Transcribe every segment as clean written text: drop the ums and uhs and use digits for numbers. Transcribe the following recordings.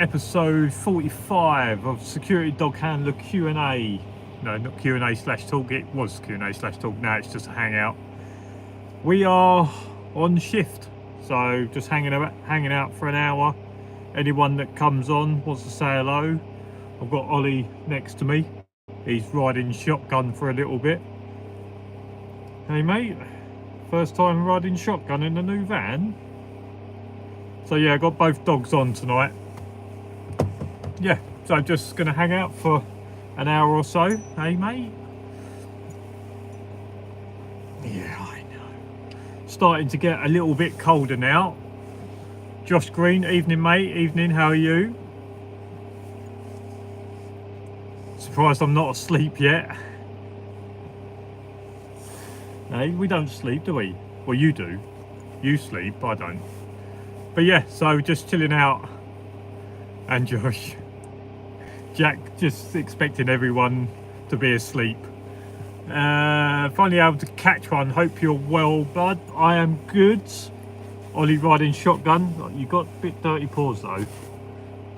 Episode 45 of Security Dog Handler Q&A. No, not Q&A slash talk, it was Q&A slash talk, now it's just a hangout. We are on shift, so just hanging out for an hour. Anyone that comes on wants to say hello. I've got Ollie next to me. He's riding shotgun for a little bit. Hey mate, first time riding shotgun in the new van? So yeah, I got both dogs on tonight. Yeah, so I'm just gonna hang out for an hour or so, hey mate? Yeah, I know. Starting to get a little bit colder now. Josh Green, evening mate, evening, how are you? Surprised I'm not asleep yet. Hey, we don't sleep, do we? Well, you do. You sleep, I don't. But yeah, so just chilling out. And Josh. Jack just expecting everyone to be asleep. Finally able to catch one. Hope you're well, bud. I am good. Ollie riding shotgun. You got a bit dirty paws though. You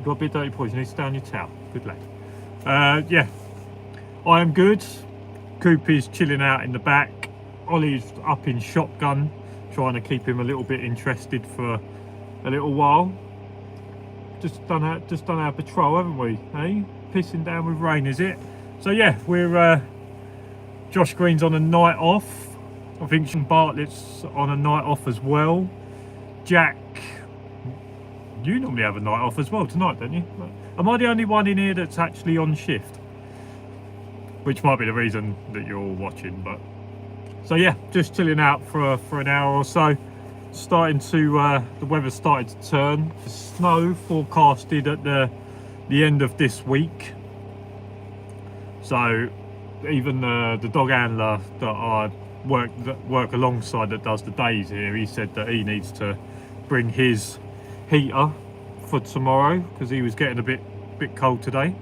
got a bit dirty paws. You need to stay on your towel. Good lad. Yeah, I am good. Coop is chilling out in the back. Ollie's up in shotgun, trying to keep him a little bit interested for a little while. Just done our patrol, haven't we? Hey, pissing down with rain, is it? So yeah, we're Josh Green's on a night off. I think Sean Bartlett's on a night off as well. Jack, you normally have a night off as well tonight, don't you? Am I the only one in here that's actually on shift? Which might be the reason that you're all watching, but so yeah, just chilling out for an hour or so. Starting to the weather's starting to turn. Snow forecasted at the end of this week. So even the dog handler that I work alongside that does the days here, he said that he needs to bring his heater for tomorrow because he was getting a bit cold today.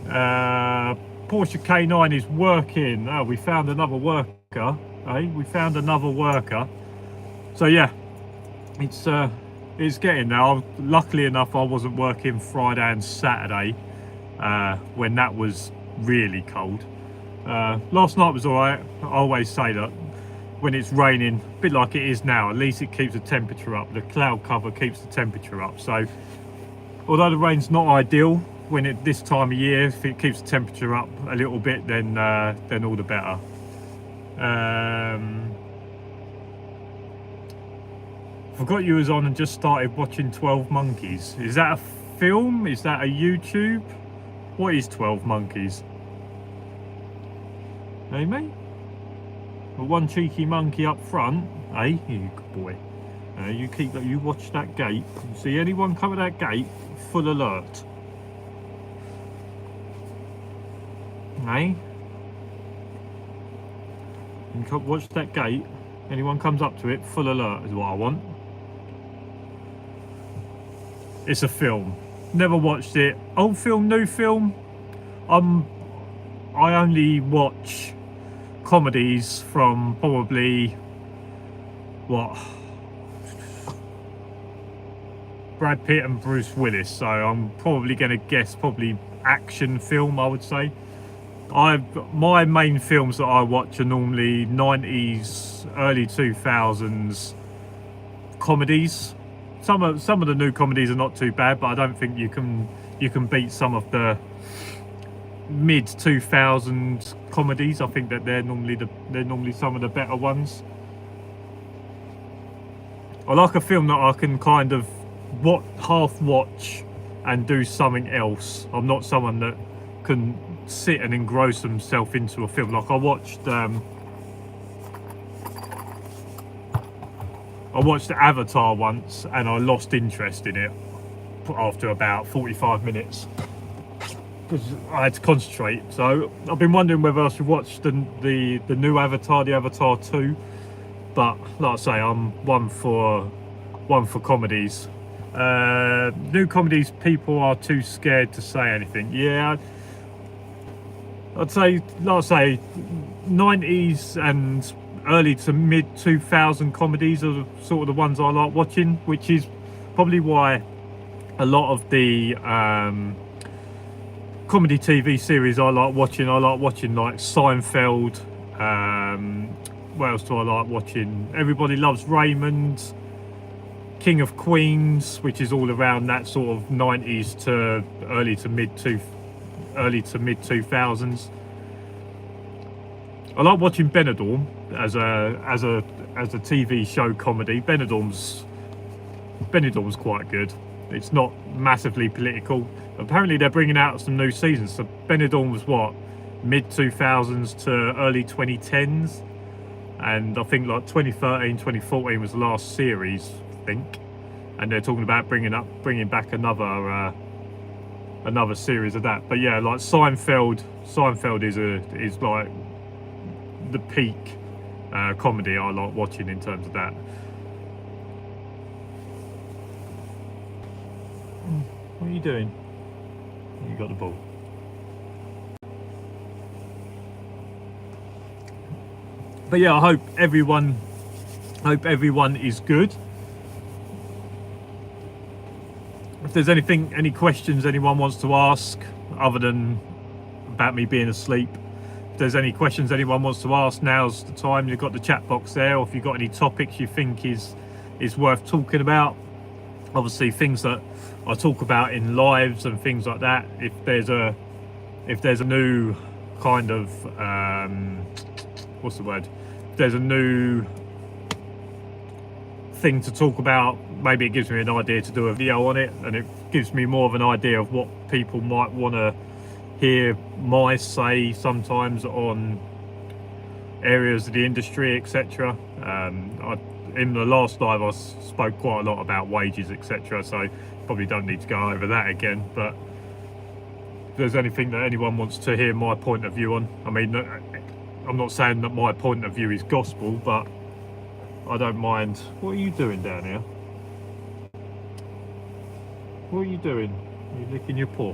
Porsche K9 is working. Oh, we found another worker. Hey, we found another worker. So yeah, it's getting there. Luckily enough, I wasn't working Friday and Saturday when that was really cold. Last night was alright. I always say that when it's raining, a bit like it is now, at least it keeps the temperature up. The cloud cover keeps the temperature up. So although the rain's not ideal, when it this time of year, if it keeps the temperature up a little bit, then all the better. Forgot you was on and just started watching 12 Monkeys. Is that a film? Is that a YouTube? What is 12 Monkeys? Hey mate? Well, one cheeky monkey up front. Hey, you good boy. You watch that gate. See anyone come at that gate, full alert. Hey? You watch that gate. Anyone comes up to it, full alert is what I want. It's a film. Never watched it. Old film, new film. I only watch comedies from probably what? Brad Pitt and Bruce Willis. So I'm probably going to guess probably action film, I would say. My main films that I watch are normally 90s, early 2000s comedies. Some of the new comedies are not too bad, but I don't think you can beat some of the mid 2000s comedies. I think that they're normally some of the better ones. I like a film that I can kind of half watch and do something else. I'm not someone that can sit and engross himself into a film. Like I watched Avatar once and I lost interest in it after about 45 minutes because I had to concentrate. So I've been wondering whether I should watch the new Avatar, the Avatar 2, but like I say, I'm one for comedies. New comedies, people are too scared to say anything. Yeah, I'd say, like I say, 90s and early to mid 2000 comedies are sort of the ones I like watching, which is probably why a lot of the comedy TV series I like watching like Seinfeld. What else do I like watching? Everybody Loves Raymond, King of Queens, which is all around that sort of 90s to early to mid 2000s. I like watching Benidorm as a TV show comedy. Benidorm's quite good. It's not massively political. Apparently they're bringing out some new seasons. So Benidorm was what, mid 2000s to early 2010s, and I think like 2013, 2014 was the last series, I think. And they're talking about bringing back another series of that. But yeah, like Seinfeld is like the peak comedy I like watching in terms of that. What are you doing? You got the ball. But yeah, I hope everyone is good. If there's any questions anyone wants to ask, other than about me being asleep, if there's any questions anyone wants to ask, now's the time. You've got the chat box there, or if you've got any topics you think is worth talking about. Obviously things that I talk about in lives and things like that. If there's a new kind of what's the word? If there's a new thing to talk about, maybe it gives me an idea to do a video on it, and it gives me more of an idea of what people might want to hear my say sometimes on areas of the industry, etc. In the last live I spoke quite a lot about wages, etc, so probably don't need to go over that again. But if there's anything that anyone wants to hear my point of view on, I mean, I'm not saying that my point of view is gospel, but I don't mind. What are you doing down here? What are you doing? You're licking your paw.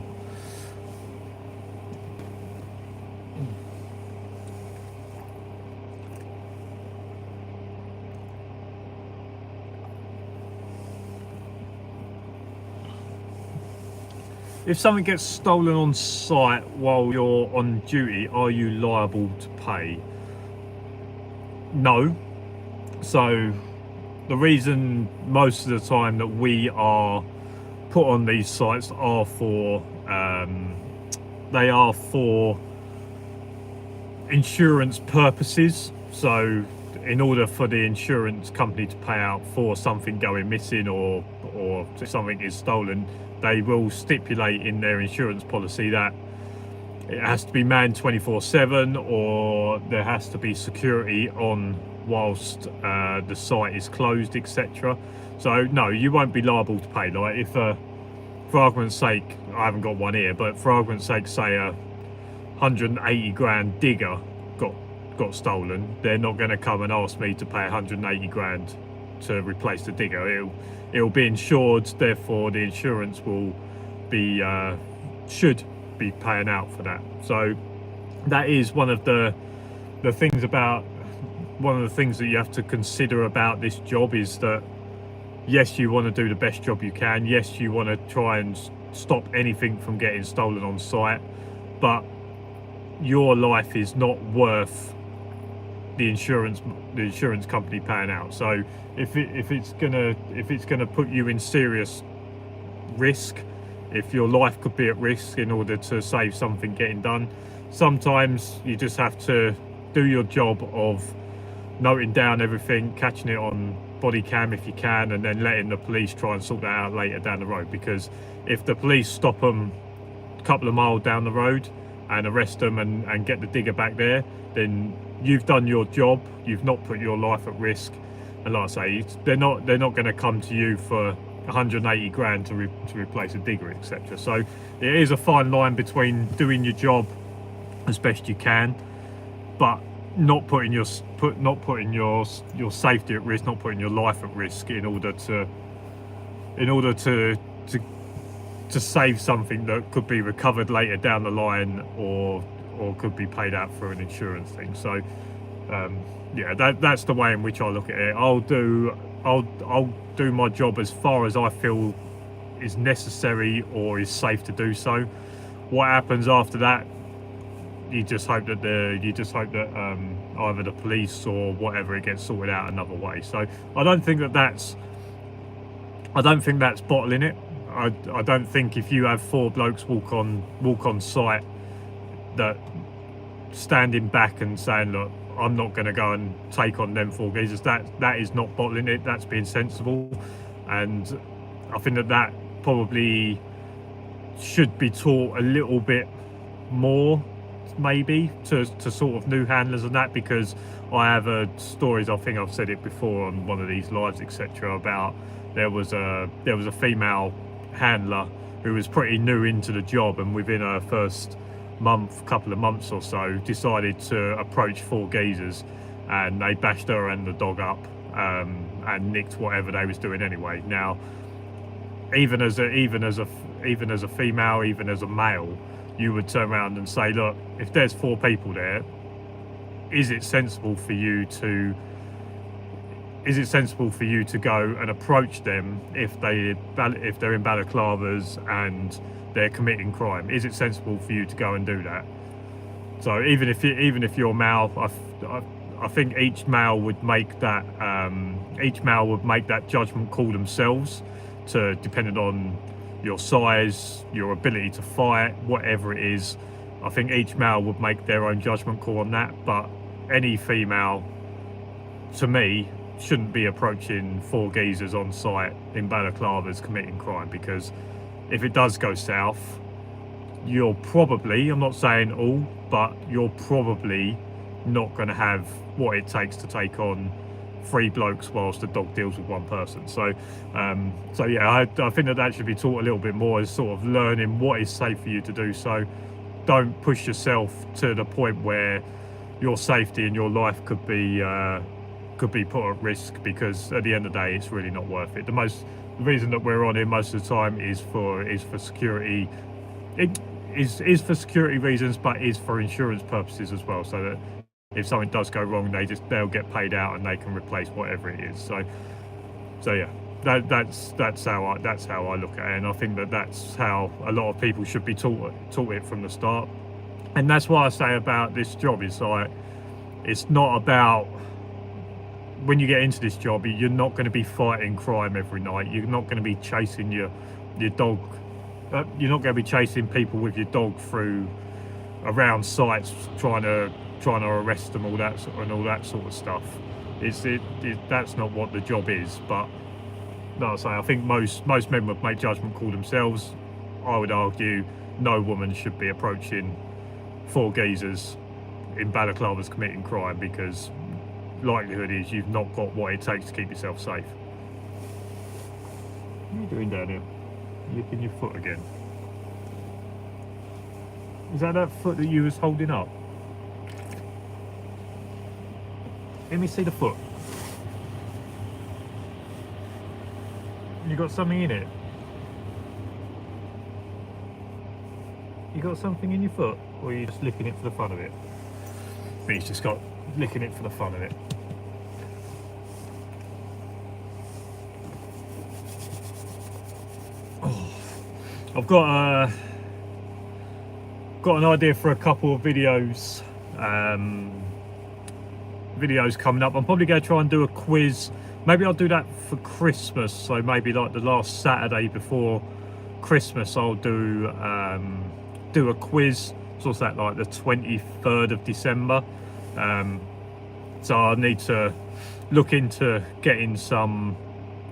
If something gets stolen on site while you're on duty, are you liable to pay? No. So the reason most of the time that we are put on these sites are for insurance purposes. So in order for the insurance company to pay out for something going missing or if something is stolen, they will stipulate in their insurance policy that it has to be manned 24/7, or there has to be security on whilst the site is closed, etc. So no, you won't be liable to pay. Like if for argument's sake, I haven't got one here, but for argument's sake, say a 180 grand digger got stolen, they're not going to come and ask me to pay 180 grand to replace the digger. It'll be insured, therefore the insurance will be should be paying out for that. So that is one of the things that you have to consider about this job, is that yes, you want to do the best job you can, yes, you want to try and stop anything from getting stolen on site, but your life is not worth the insurance company paying out. So if it's gonna put you in serious risk, if your life could be at risk in order to save something getting done, sometimes you just have to do your job of noting down everything, catching it on body cam if you can, and then letting the police try and sort that out later down the road. Because if the police stop them a couple of miles down the road and arrest them and get the digger back there, then you've done your job, you've not put your life at risk. And like I say, they're not going to come to you for 180 grand to replace a digger, etc. So it is a fine line between doing your job as best you can, but not putting your safety at risk, not putting your life at risk in order to save something that could be recovered later down the line, or could be paid out for an insurance thing. So yeah, that's the way in which I look at it. I'll do my job as far as I feel is necessary or is safe to do so. What happens after that, you just hope that either the police or whatever, it gets sorted out another way. So I don't think that's bottling it. I don't think if you have 4 blokes walk on site, that standing back and saying, look, I'm not going to go and take on them 4 geezers, that is not bottling it. That's being sensible. And I think that probably should be taught a little bit more, maybe, to sort of new handlers and that, because I have heard stories, I think I've said it before on one of these lives, etc., about there was a female handler who was pretty new into the job, and within her first couple of months or so, decided to approach 4 geezers, and they bashed her and the dog up, and nicked whatever they was doing anyway. Now, even as a female, even as a male, you would turn around and say, look, if there's 4 people there, is it sensible for you to go and approach them if they're in balaclavas and they're committing crime? Is it sensible for you to go and do that? So even if you're male, I think each male would make that judgment call themselves, depending on your size, your ability to fight, whatever it is. I think each male would make their own judgment call on that, but any female, to me, shouldn't be approaching 4 geezers on site in balaclavas committing crime, because if it does go south, you're probably, I'm not saying all, but you're probably not going to have what it takes to take on 3 blokes whilst the dog deals with 1 person. So yeah, I think that should be taught a little bit more, as sort of learning what is safe for you to do. So don't push yourself to the point where your safety and your life could be put at risk, because at the end of the day, it's really not worth it. The reason that we're on here most of the time is for security. It is for security reasons, but is for insurance purposes as well, so that if something does go wrong, they'll get paid out and they can replace whatever it is. So yeah, that's how I look at it, and I think that's how a lot of people should be taught it from the start. And that's why I say about this job, is like, it's not about, when you get into this job, you're not going to be fighting crime every night. You're not going to be chasing your dog. You're not going to be chasing people with your dog around sites, trying to arrest them, all that sort of stuff. That's not what the job is. But like I say, I think most men would make judgment call themselves. I would argue no woman should be approaching 4 geezers in balaclavas committing crime, because likelihood is you've not got what it takes to keep yourself safe. What are you doing down here? You're licking your foot again. Is that foot that you was holding up? Let me see the foot. You got something in it? You got something in your foot? Or are you just licking it for the fun of it? I think he's just got licking it for the fun of it. Oh, I've got an idea for a couple of videos coming up. I'm probably going to try and do a quiz. Maybe I'll do that for Christmas, so maybe like the last Saturday before Christmas I'll do a quiz. So what's that, like the 23rd of December? So I need to look into getting some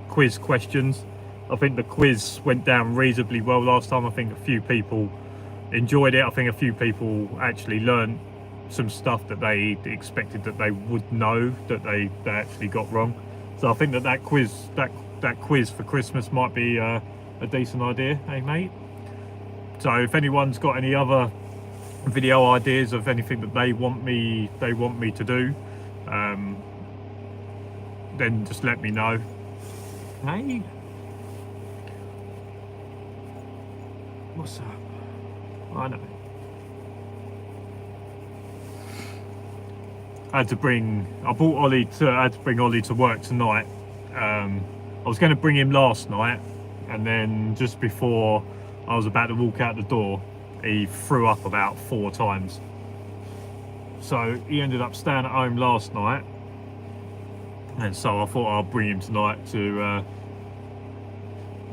quiz questions. I think the quiz went down reasonably well last time. I think a few people enjoyed it. I think a few people actually learned some stuff that they expected that they would know that they actually got wrong. So I think that quiz for Christmas might be a decent idea, eh mate? So if anyone's got any other video ideas of anything that they want me to do, then just let me know. Hey, what's up? I know. I had to bring Ollie to work tonight. I was going to bring him last night, and then just before I was about to walk out the door, he threw up about 4 times. So he ended up staying at home last night, and so I thought I'd bring him tonight to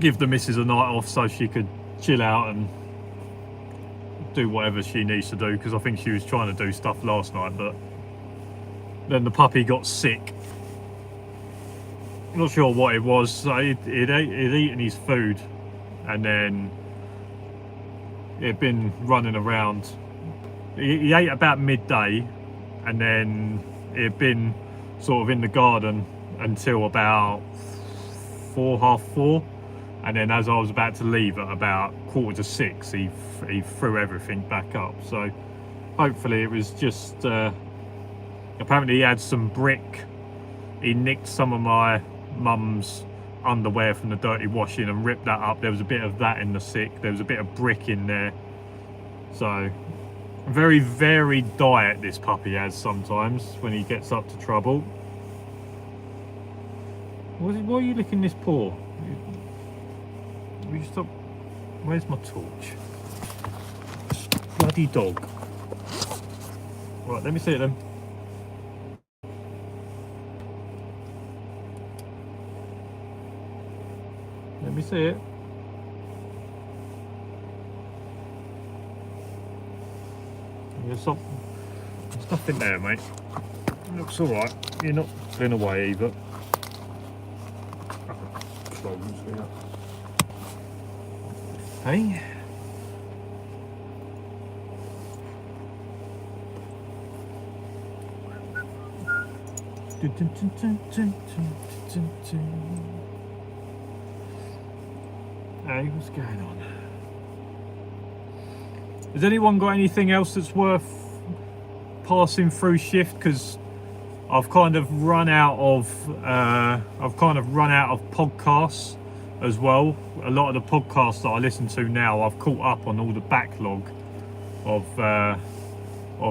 give the missus a night off so she could chill out and do whatever she needs to do, because I think she was trying to do stuff last night, but then the puppy got sick. Not sure what it was. So he'd eaten his food, and then he'd been running around. He ate about midday, and then he'd been sort of in the garden until about 4, half 4, and then as I was about to leave at about 5:45, he threw everything back up. So hopefully it was just apparently he had some brick. He nicked some of my mum's underwear from the dirty washing and ripped that up. There was a bit of that in the sick. There was a bit of brick in there. So very varied diet this puppy has sometimes when he gets up to trouble. Why are you licking this paw? Will you stop? Where's my torch? Bloody dog. Right, let me see it then. Let me see it. There's nothing there, mate. It looks alright. You're not going away either. Hey? Hey, what's going on? Has anyone got anything else that's worth passing through shift? Because I've kind of run out of podcasts as well. A lot of the podcasts that I listen to now, I've caught up on all the backlog of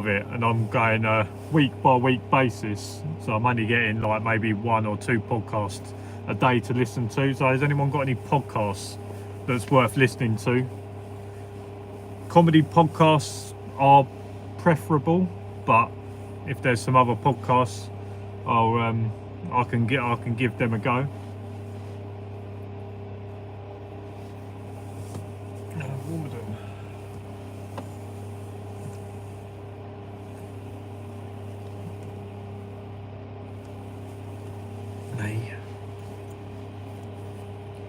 it, and I'm going a week by week basis. So I'm only getting like maybe 1 or 2 podcasts a day to listen to. So has anyone got any podcasts that's worth listening to? Comedy podcasts are preferable, but if there's some other podcasts, I can give them a go. Hey,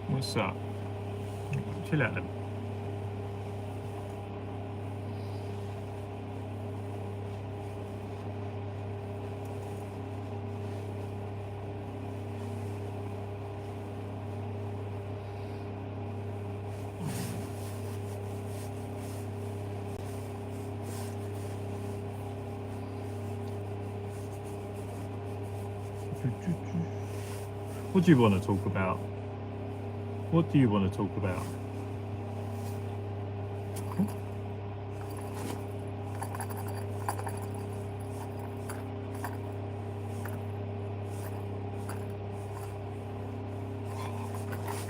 what's up? Chill out then. What do you want to talk about? What do you want to talk about?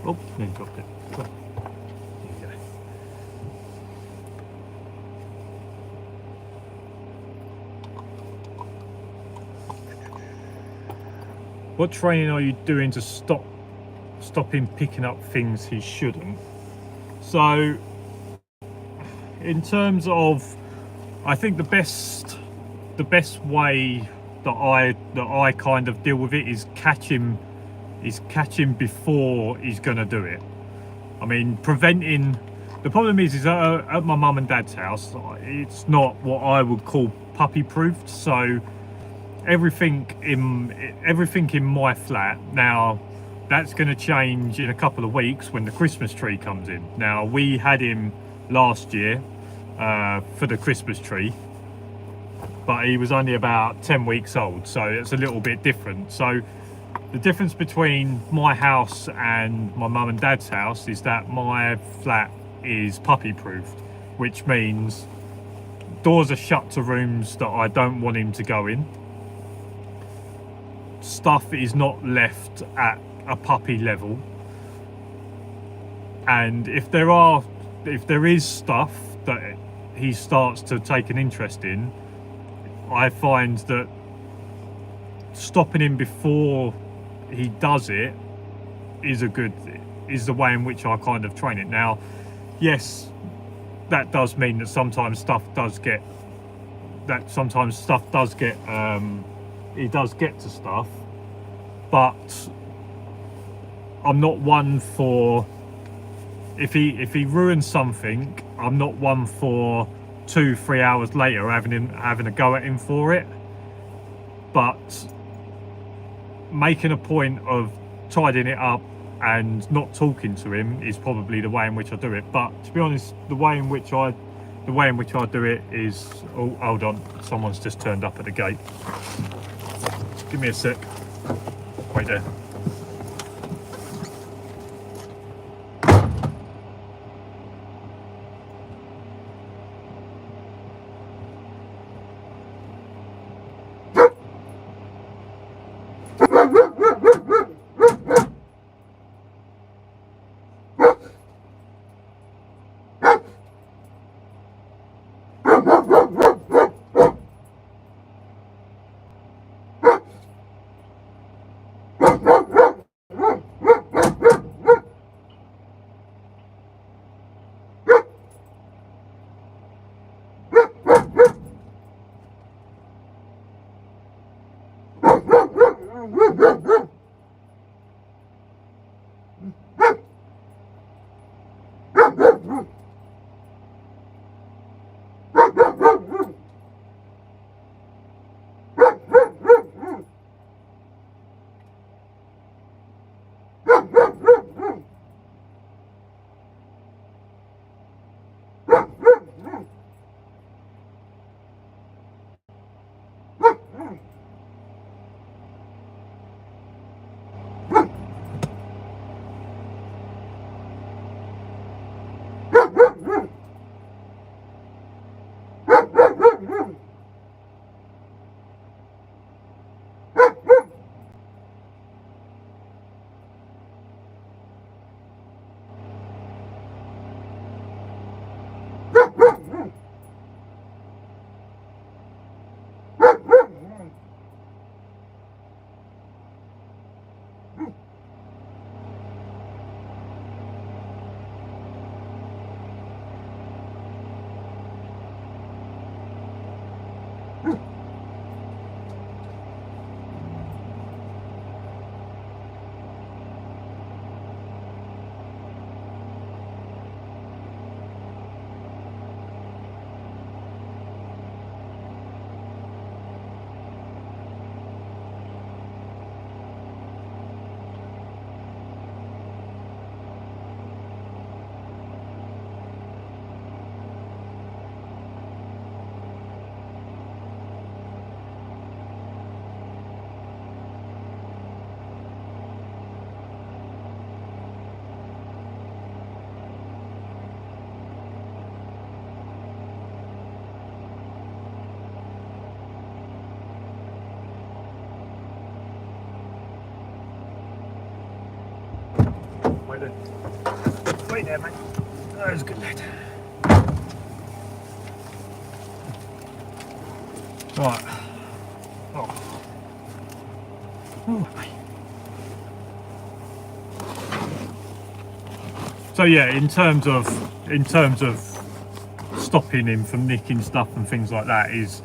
Oh, then dropped it. There you go. What training are you doing to stop him picking up things he shouldn't? So, in terms of, I think the best way that I kind of deal with it is catch him before he's gonna do it. I mean, preventing. The problem is at my mum and dad's house, it's not what I would call puppy proofed. So everything in my flat now, that's going to change in a couple of weeks when the Christmas tree comes in. Now, we had him last year for the Christmas tree, but he was only about 10 weeks old, so it's a little bit different. So the difference between my house and my mum and dad's house is that my flat is puppy proofed, which means doors are shut to rooms that I don't want him to go in. Stuff is not left at a puppy level. And if there is stuff that he starts to take an interest in, I find that stopping him before he does it is the way in which I kind of train it. Now, yes, that does mean that sometimes stuff does get he does get to stuff, but I'm not one for, if he ruins something, I'm not one for 2-3 hours later having a go at him for it. But making a point of tidying it up and not talking to him is probably the way in which I do it. But to be honest, the way in which I do it is, oh, hold on, someone's just turned up at the gate. Give me a sec. Wait there. Wait there, mate. That was a good lad. Right. Oh. Oh, mate. So yeah, in terms of stopping him from nicking stuff and things like that, is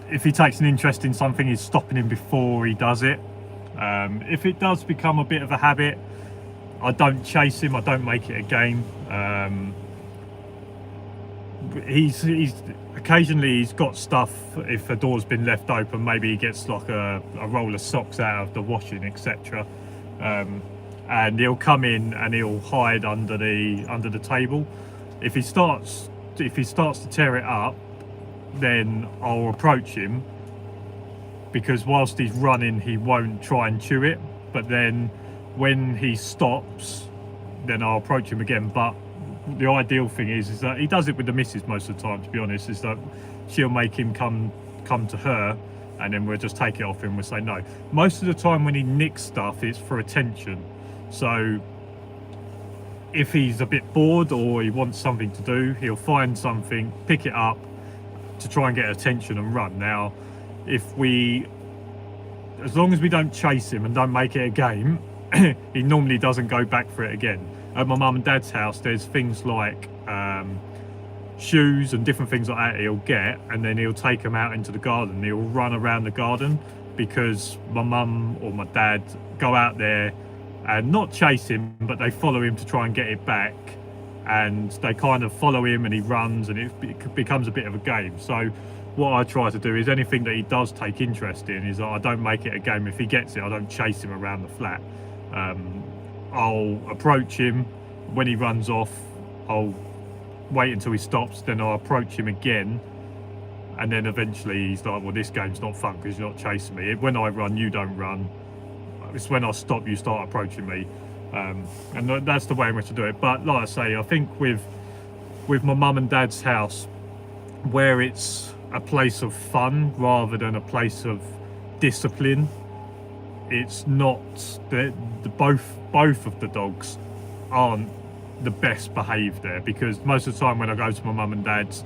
if he takes an interest in something, is stopping him before he does it. If it does become a bit of a habit, I don't chase him, I don't make it a game. He's occasionally he's got stuff, if a door's been left open, maybe he gets like a roll of socks out of the washing, etc. And he'll come in and he'll hide under the table. If he starts to tear it up, then I'll approach him, because whilst he's running he won't try and chew it, but then when he stops, then I'll approach him again. But the ideal thing is that he does it with the missus most of the time, to be honest, is that she'll make him come to her, and then we'll just take it off him. We'll say no. Most of the time when he nicks stuff, it's for attention. So if he's a bit bored or he wants something to do, he'll find something, pick it up to try and get attention and run. Now, as long as we don't chase him and don't make it a game, he normally doesn't go back for it again. At my mum and dad's house, there's things like shoes and different things like that he'll get, and then he'll take them out into the garden. He'll run around the garden because my mum or my dad go out there and not chase him, but they follow him to try and get it back, and they kind of follow him and he runs, and it becomes a bit of a game. So what I try to do is anything that he does take interest in is I don't make it a game. If he gets it, I don't chase him around the flat. I'll approach him. When he runs off, I'll wait until he stops, then I'll approach him again, and then eventually he's like, well, this game's not fun because you're not chasing me. When I run, you don't run. It's when I stop, you start approaching me. And that's the way in which I do it. But like I say, I think with my mum and dad's house, where it's a place of fun rather than a place of discipline, it's not both of the dogs aren't the best behaved there, because most of the time when I go to my mum and dad's,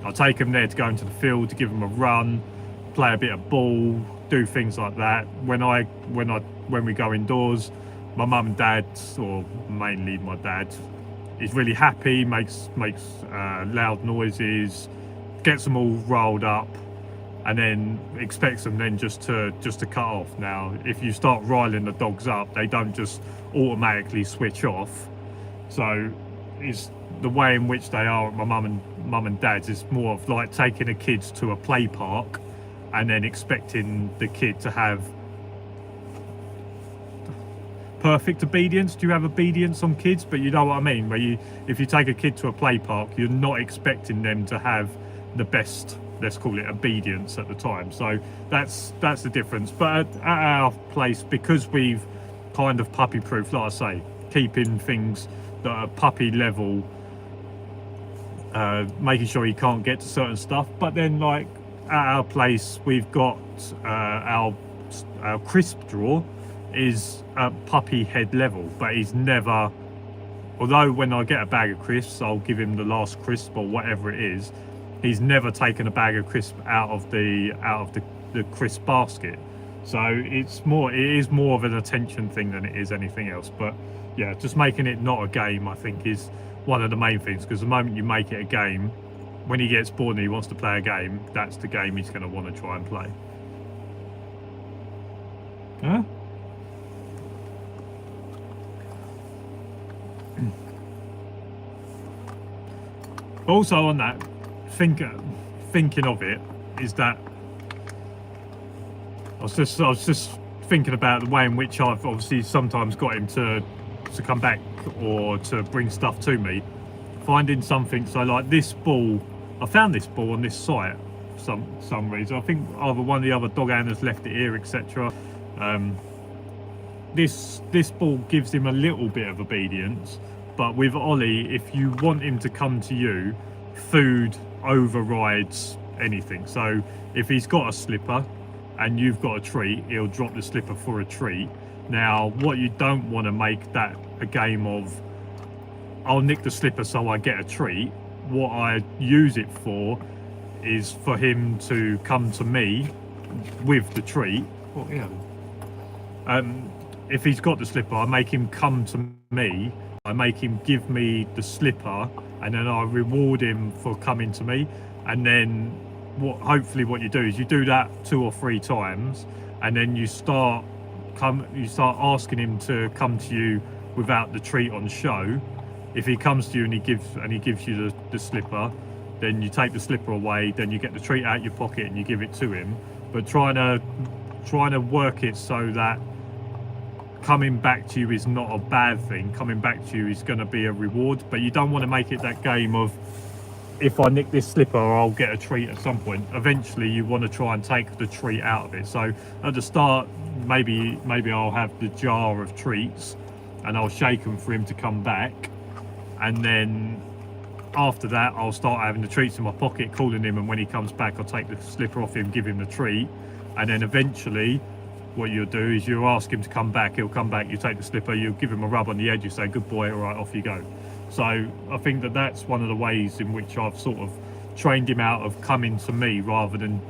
I'll take them there to go into the field, to give them a run, play a bit of ball, do things like that. When we go indoors, my mum and dad, or mainly my dad, is really happy, makes loud noises, gets them all rolled up, and then expects them then just to cut off. Now, if you start riling the dogs up, they don't just automatically switch off. So it's the way in which they are at my mum and dad's is more of like taking the kids to a play park and then expecting the kid to have perfect obedience. Do you have obedience on kids? But you know what I mean, where if you take a kid to a play park, you're not expecting them to have the best, let's call it, obedience at the time. So that's the difference. But at our place, because we've kind of puppy proof, like I say, keeping things that are puppy level, making sure he can't get to certain stuff. But then, like at our place, we've got our crisp drawer is at puppy head level, but he's never, although when I get a bag of crisps, I'll give him the last crisp or whatever it is, he's never taken a bag of crisp out of the crisp basket. So it is more of an attention thing than it is anything else. But yeah, just making it not a game, I think, is one of the main things, because the moment you make it a game, when he gets bored and he wants to play a game, that's the game he's going to want to try and play. Huh? Also on that, thinking of it, is that I was just thinking about the way in which I've obviously sometimes got him to come back or to bring stuff to me. Finding something, so like this ball, I found this ball on this site for some reason. I think either one of the other dog owners left it here, etc. This ball gives him a little bit of obedience, but with Ollie, if you want him to come to you, food overrides anything. So if he's got a slipper and you've got a treat, he'll drop the slipper for a treat. Now, what you don't want to make that a game of, I'll nick the slipper so I get a treat. What I use it for is for him to come to me with the treat. Well, yeah. If he's got the slipper, I make him come to me. I make him give me the slipper, and then I reward him for coming to me. And then hopefully what you do is you do that 2 or 3 times, and then you start asking him to come to you without the treat on show. If he comes to you and he gives you the slipper, then you take the slipper away, then you get the treat out your pocket and you give it to him. But trying to work it so that coming back to you is not a bad thing. Coming back to you is going to be a reward, but you don't want to make it that game of, if I nick this slipper, I'll get a treat at some point. Eventually you want to try and take the treat out of it. So at the start, maybe I'll have the jar of treats and I'll shake them for him to come back, and then after that I'll start having the treats in my pocket, calling him, and when he comes back I'll take the slipper off him, give him the treat, and then eventually what you'll do is you'll ask him to come back. He'll come back. You take the slipper. You'll give him a rub on the edge. You say, "Good boy. All right, off you go." So I think that that's one of the ways in which I've sort of trained him out of coming to me rather than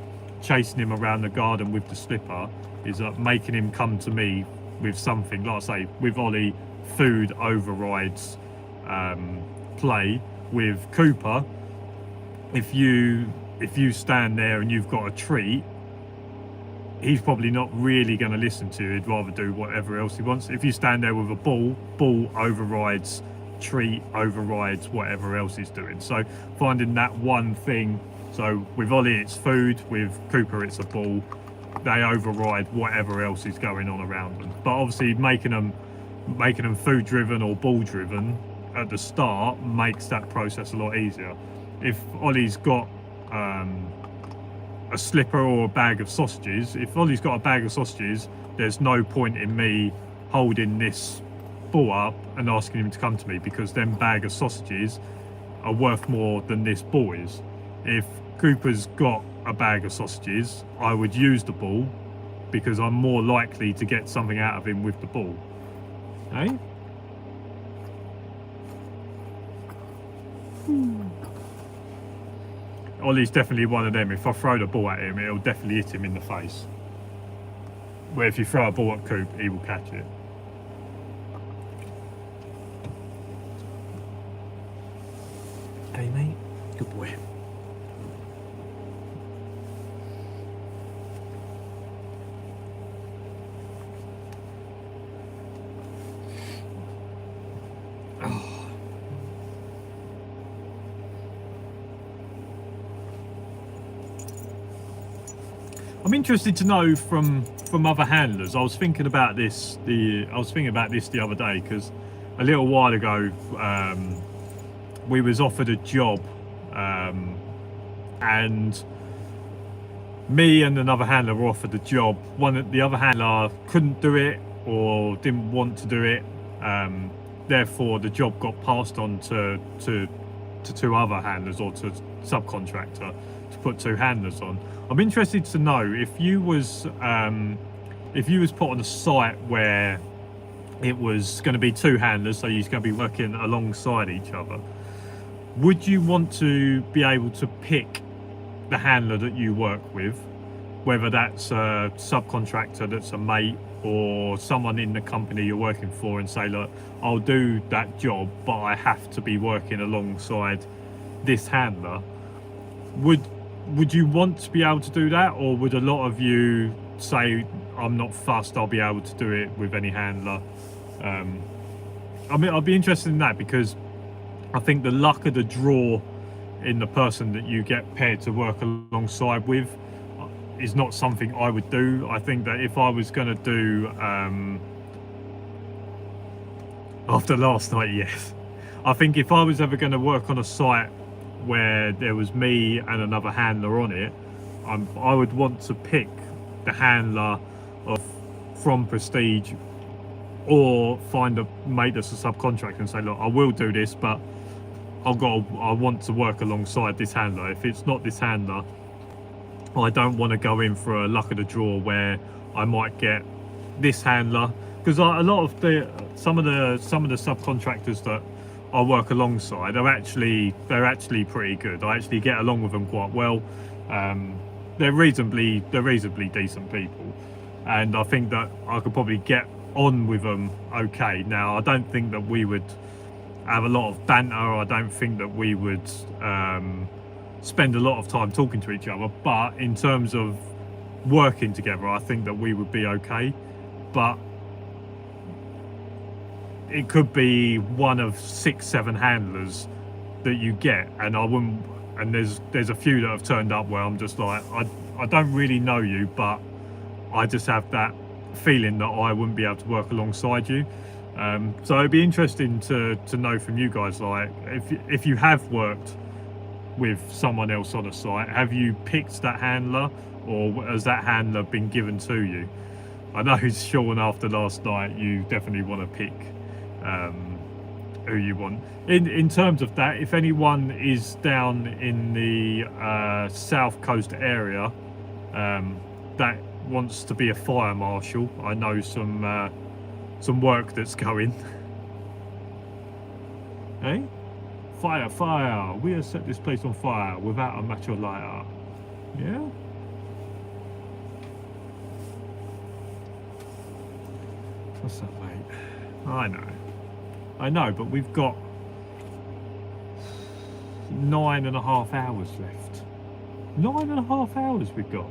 chasing him around the garden with the slipper, is that making him come to me with something. Like I say, with Ollie, food overrides play. With Cooper, if you stand there and you've got a treat, he's probably not really going to listen to you. He'd rather do whatever else he wants. If you stand there with a ball overrides treat, overrides whatever else he's doing. So finding that one thing. So with Ollie it's food, with Cooper it's a ball. They override whatever else is going on around them. But obviously making them food driven or ball driven at the start makes that process a lot easier. If Ollie's got a slipper or a bag of sausages, if Ollie's got a bag of sausages, there's no point in me holding this ball up and asking him to come to me, because them bag of sausages are worth more than this ball is. If Cooper's got a bag of sausages, I would use the ball because I'm more likely to get something out of him with the ball. Hey? Ollie's definitely one of them. If I throw the ball at him, it'll definitely hit him in the face. Where if you throw a ball at Coop, he will catch it. Hey mate, good boy. I'm interested to know from other handlers. I was thinking about this the other day, because a little while ago we was offered a job, and me and another handler were offered the job. The other handler couldn't do it or didn't want to do it, therefore the job got passed on to two other handlers, or to subcontractor, to put two handlers on. I'm interested to know if you was put on a site where it was going to be two handlers, so you're going to be working alongside each other, would you want to be able to pick the handler that you work with, whether that's a subcontractor that's a mate or someone in the company you're working for, and say, look, I'll do that job, but I have to be working alongside this handler? Would you want to be able to do that, or would a lot of you say, I'm not fussed, I'll be able to do it with any handler? I mean, I'll be interested in that, because I think the luck of the draw in the person that you get paired to work alongside with is not something I would do. I think that if I was going to do, after last night, yes, I think if I was ever going to work on a site where there was me and another handler on it, I would want to pick the handler from Prestige, or find a mate that's a subcontractor and say, look, I will do this, but I want to work alongside this handler. If it's not this handler, I don't want to go in for a luck of the draw where I might get this handler, because a lot of some of the subcontractors that I work alongside they're actually pretty good. I actually get along with them quite well. They're reasonably decent people, and I think that I could probably get on with them okay. Now, I don't think that we would have a lot of banter. I don't think that we would spend a lot of time talking to each other, but in terms of working together, I think that we would be okay. But it could be one of 6-7 handlers that you get, and I wouldn't. And there's a few that have turned up where I'm just like, I don't really know you, but I just have that feeling that I wouldn't be able to work alongside you. So it'd be interesting to know from you guys, like, if you have worked with someone else on a site, have you picked that handler, or has that handler been given to you? I know, Sean, after last night, you definitely want to pick who you want. In terms of that, if anyone is down in the south coast area, that wants to be a fire marshal, I know some work that's going. Hey, fire, fire! We have set this place on fire without a match or lighter. Yeah. What's that, mate? I know, but we've got 9.5 hours left. 9.5 hours we've got.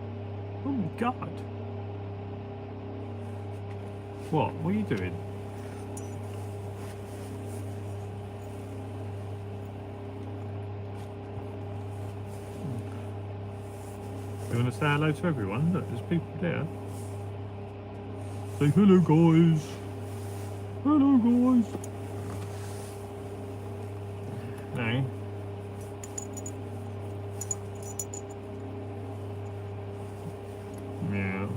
Oh my god. What are you doing? You want to say hello to everyone? Look, there's people there. Say hello, guys. Hello, guys. No. Yeah.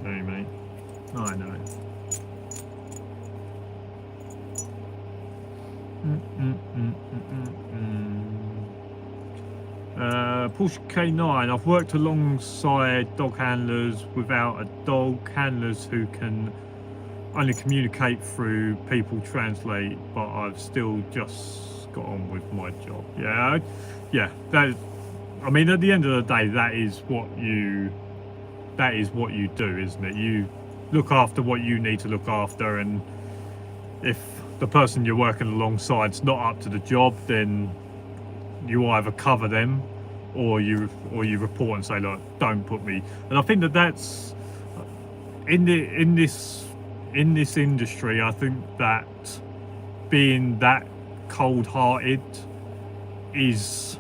No, mate. I know. Porsche K9. I've worked alongside dog handlers without a dog, handlers who can only communicate through people translate, but I've still just got on with my job. Yeah. I mean, at the end of the day, that is what you do, isn't it? You look after what you need to look after, and if the person you're working alongside is not up to the job, then you either cover them or you report and say, look, don't put me. And I think that's in this industry. I think that being that cold-hearted is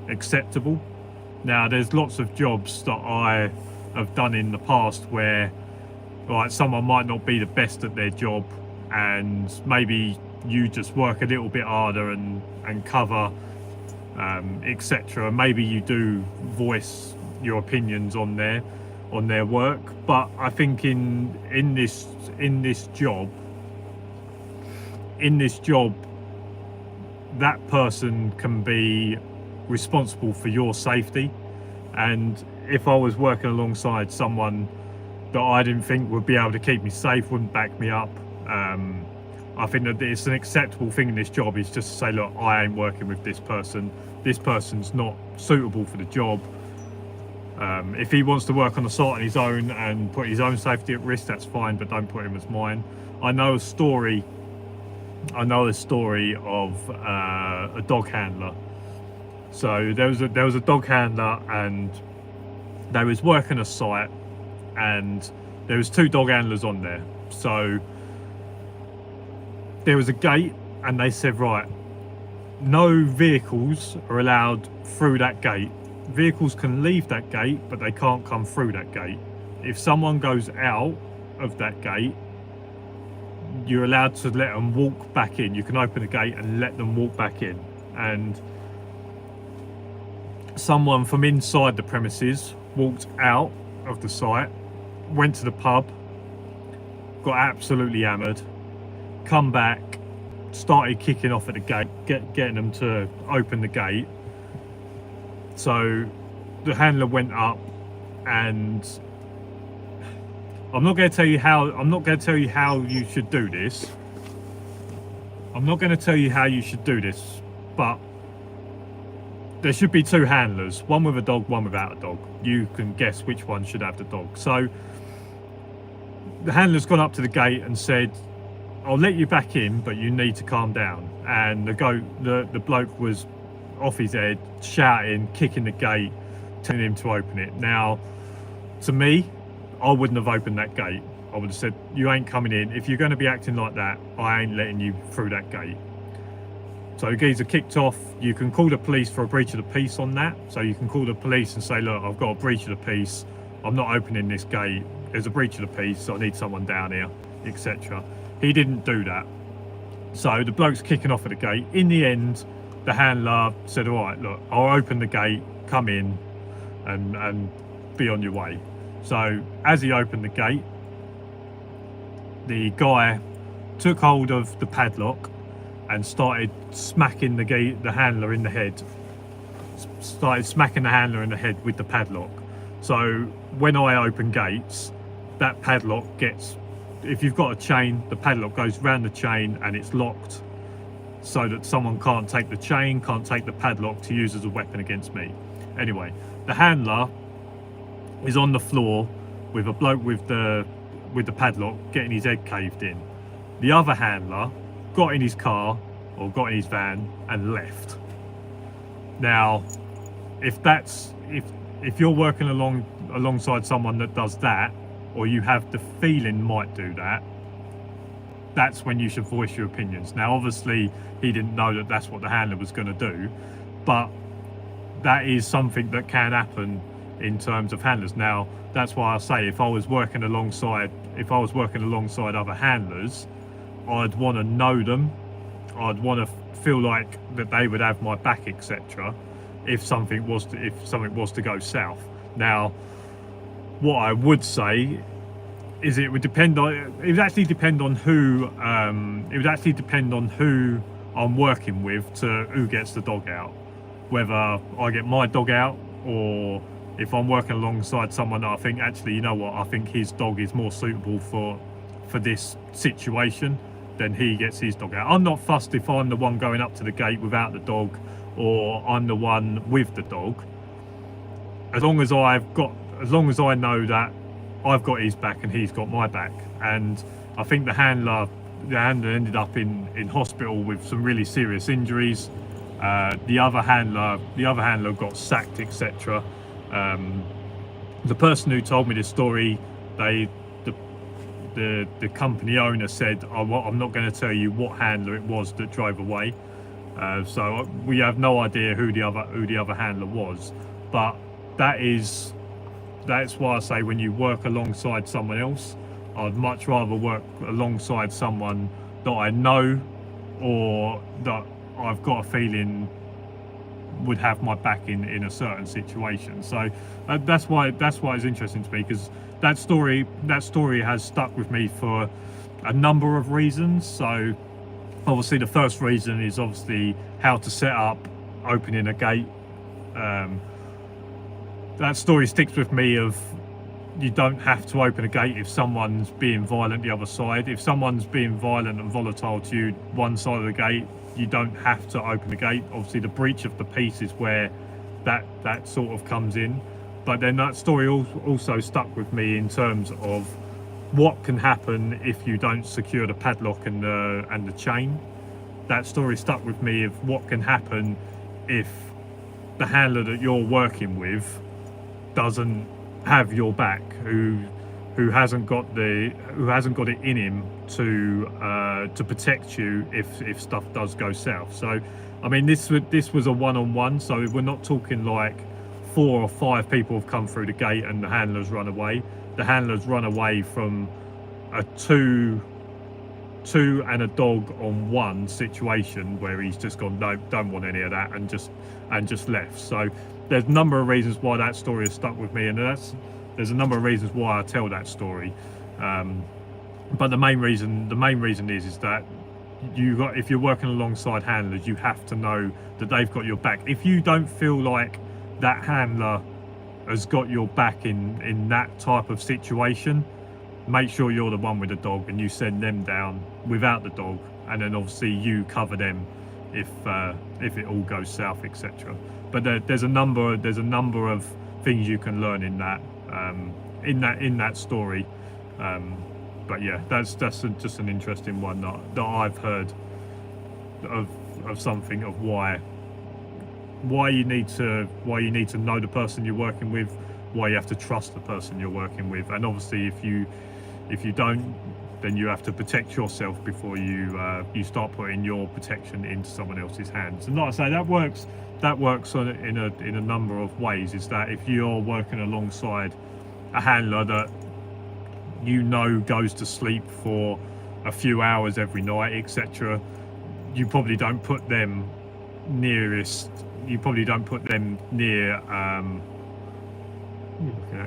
acceptable. Now, there's lots of jobs that I have done in the past where, like, someone might not be the best at their job, and maybe you just work a little bit harder and cover, etc. Maybe you do voice your opinions on their work, but I think in this job, that person can be responsible for your safety. And if I was working alongside someone that I didn't think would be able to keep me safe, wouldn't back me up, I think that it's an acceptable thing in this job is just to say, look, I ain't working with this person. This person's not suitable for the job. If he wants to work on the site on his own and put his own safety at risk, that's fine, but don't put him as mine. I know a story of a dog handler. So there was a dog handler, and they was working a site, and there was 2 dog handlers on there. So there was a gate, and they said, right, no vehicles are allowed through that gate. Vehicles can leave that gate, but they can't come through that gate. If someone goes out of that gate, you're allowed to let them walk back in. You can open the gate and let them walk back in. And someone from inside the premises walked out of the site, went to the pub, got absolutely hammered, come back, started kicking off at the gate, getting them to open the gate. So the handler went up, and I'm not going to tell you how you should do this. But there should be 2 handlers, one with a dog, one without a dog. You can guess which one should have the dog. So the handler's gone up to the gate and said, I'll let you back in, but you need to calm down. And the bloke was off his head, shouting, kicking the gate, telling him to open it. Now, to me, I wouldn't have opened that gate. I would have said, you ain't coming in. If you're going to be acting like that, I ain't letting you through that gate. So the geezer kicked off. You can call the police for a breach of the peace on that. So you can call the police and say, look, I've got a breach of the peace. I'm not opening this gate. There's a breach of the peace. So I need someone down here, etc. He didn't do that. So the bloke's kicking off at the gate. In the end, the handler said, all right, look, I'll open the gate, come in and be on your way. So as he opened the gate, the guy took hold of the padlock and started smacking the handler in the head. Started smacking the handler in the head with the padlock. So when I open gates, that padlock gets, if you've got a chain, the padlock goes round the chain and it's locked so that someone can't take the chain, can't take the padlock to use as a weapon against me. Anyway, the handler is on the floor with a bloke with the padlock getting his head caved in. The other handler got in his car or got in his van and left. Now, if you're working alongside someone that does that, or you have the feeling might do that, that's when you should voice your opinions. Now, obviously, he didn't know that that's what the handler was going to do, but that is something that can happen in terms of handlers. Now, that's why I say if I was working alongside other handlers, I'd want to know them. I'd want to feel like that they would have my back, etc. If something was to go south. Now, what I would say is it would actually depend on who I'm working with to who gets the dog out. Whether I get my dog out, or if I'm working alongside someone that I think, actually, you know what, I think his dog is more suitable for this situation, then he gets his dog out. I'm not fussed if I'm the one going up to the gate without the dog or I'm the one with the dog, as long as I know that I've got his back and he's got my back. And I think the handler ended up in hospital with some really serious injuries. The other handler got sacked, etc. The person who told me this story, the company owner said, I'm not going to tell you what handler it was that drove away. So we have no idea who the other handler was. But that's why I say, when you work alongside someone else, I'd much rather work alongside someone that I know, or that I've got a feeling would have my back in a certain situation. So that's why it's interesting to me, because that story has stuck with me for a number of reasons. So obviously the first reason is obviously how to set up opening a gate. That story sticks with me of, you don't have to open a gate if someone's being violent the other side. If someone's being violent and volatile to you one side of the gate, you don't have to open the gate. Obviously the breach of the peace is where that sort of comes in. But then that story also stuck with me in terms of what can happen if you don't secure the padlock and the chain. That story stuck with me of what can happen if the handler that you're working with doesn't have your back, who hasn't got it in him to protect you if stuff does go south. So I mean, this was a one-on-one, so we're not talking like 4 or 5 people have come through the gate and the handler's run away. The handler's run away from a two and a dog on one situation where he's just gone, no, don't want any of that, and just left. So there's a number of reasons why that story has stuck with me, and there's a number of reasons why I tell that story. But the main reason is that if you're working alongside handlers, you have to know that they've got your back. If you don't feel like that handler has got your back in that type of situation, make sure you're the one with the dog and you send them down without the dog, and then obviously you cover them if it all goes south, etc. But there's a number of things you can learn in that story. But yeah, that's just an interesting one that I've heard of something of why you need to know the person you're working with, why you have to trust the person you're working with, and obviously if you don't, then you have to protect yourself before you start putting your protection into someone else's hands. And like I say, that works in a number of ways. Is that if you're working alongside a handler that you know goes to sleep for a few hours every night, etc., you probably don't put them near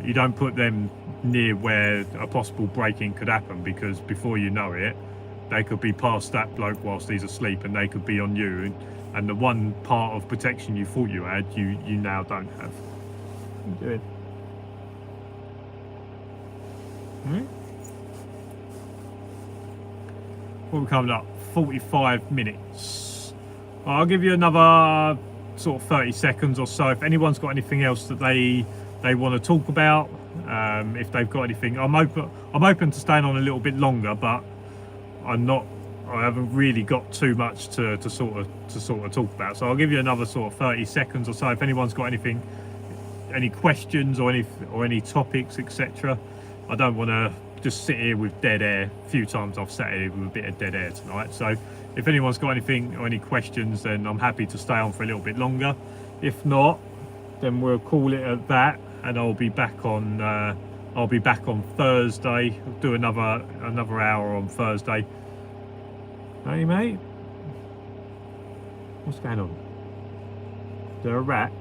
You don't put them near where a possible break-in could happen, because before you know it, they could be past that bloke whilst he's asleep, and they could be on you, and the one part of protection you thought you had, you now don't have. What are you doing? We're coming up 45 minutes. I'll give you another sort of 30 seconds or so. If anyone's got anything else that they want to talk about, if they've got anything, I'm open to staying on a little bit longer, but I haven't really got too much to sort of talk about. So I'll give you another sort of 30 seconds or so. If anyone's got anything, any questions or any topics, etc. I don't want to just sit here with dead air. A few times I've sat here with a bit of dead air tonight. So if anyone's got anything or any questions, then I'm happy to stay on for a little bit longer. If not, then we'll call it at that, and I'll be back on Thursday. I'll do another hour on Thursday. Hey mate, what's going on? Is there a rat?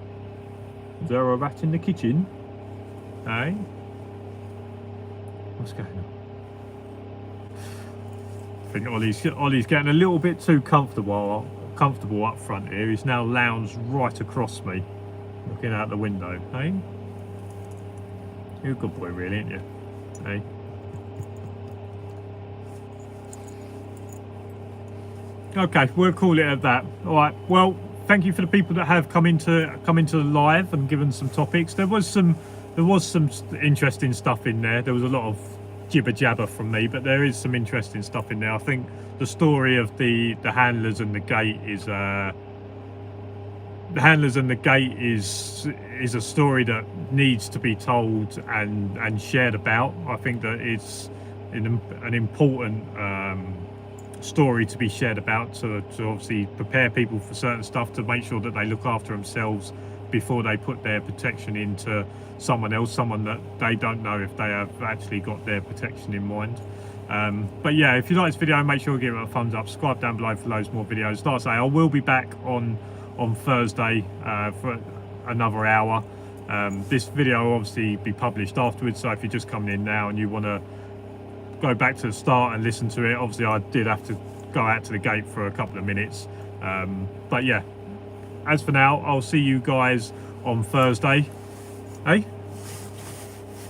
Is there a rat in the kitchen? Hey, what's going on? I think Ollie's getting a little bit too comfortable up front here. He's now lounged right across me, looking out the window. Hey, you're a good boy, really, aren't you? Hey. Okay, we'll call it at that. All right. Well, thank you for the people that have come into the live and given some topics. There was some interesting stuff in there. There was a lot of jibber jabber from me, but there is some interesting stuff in there. I think the story of the handlers and the gate is a story that needs to be told and shared about. I think that it's an important story to be shared about, to obviously prepare people for certain stuff, to make sure that they look after themselves before they put their protection into someone else, someone that they don't know if they have actually got their protection in mind. But yeah, if you like this video, make sure you give it a thumbs up, subscribe down below for loads more videos. Like I say, I will be back on Thursday for another hour. This video will obviously be published afterwards, so if you're just coming in now and you want to go back to the start and listen to it, obviously I did have to go out to the gate for a couple of minutes, but yeah, as for now, I'll see you guys on Thursday. Hey,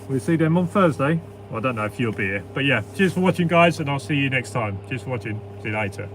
we'll see them on Thursday. Well, I don't know if you'll be here, but yeah, cheers for watching guys, and I'll see you next time. Cheers for watching, see you later.